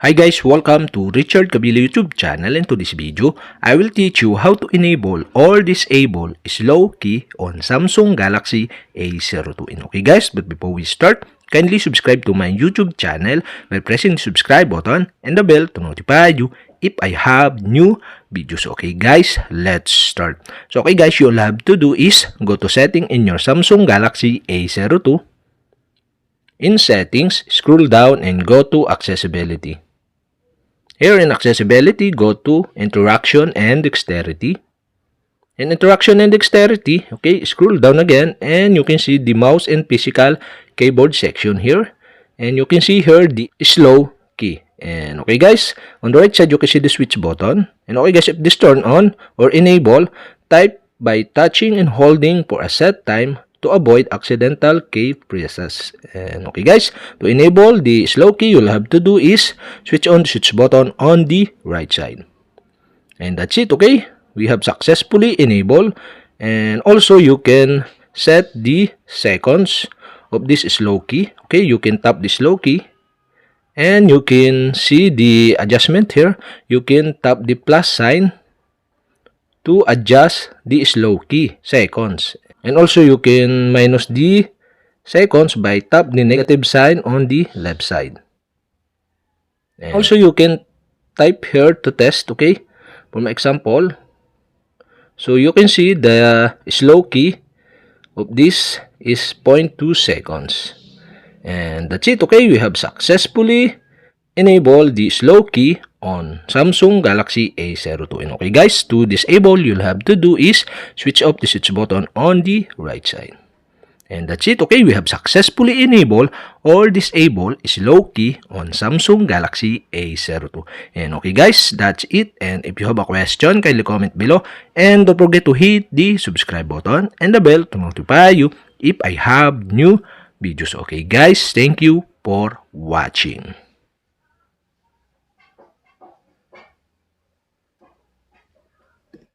Hi guys, welcome to Richard Cabile YouTube channel, and to this video, I will teach you how to enable or disable slow key on Samsung Galaxy A02. And okay guys, but before we start, kindly subscribe to my YouTube channel by pressing the subscribe button and the bell to notify you if I have new videos. Okay guys, let's start. So okay guys, you'll have to do is go to setting in your Samsung Galaxy A02. In settings, scroll down and go to accessibility. Here in accessibility, go to interaction and dexterity. In interaction and dexterity, okay, scroll down again and you can see the mouse and physical keyboard section here. And you can see here the slow key. And okay guys, on the right side, you can see the switch button. And okay guys, if this turn on or enable, type by touching and holding for a set time to avoid accidental key presses. And okay guys, to enable the slow key, you'll have to do is switch on the switch button on the right side. And that's it, okay? We have successfully enabled. And also you can set the seconds of this slow key. Okay, you can tap the slow key. And you can see the adjustment here. You can tap the plus sign to adjust the slow key seconds. And also you can minus the seconds by tap the negative sign on the left side. And also you can type here to test, okay? For my example, so you can see the slow key of this is 0.2 seconds. And that's it, okay? We have successfully enabled the slow key on Samsung Galaxy A02. And okay guys, to disable, you'll have to do is switch off the switch button on the right side. And that's it, okay? We have successfully enabled or disabled slow key on Samsung Galaxy A02. And okay guys, that's it. And if you have a question, kindly comment below. And don't forget to hit the subscribe button and the bell to notify you if I have new videos. Okay guys, thank you for watching.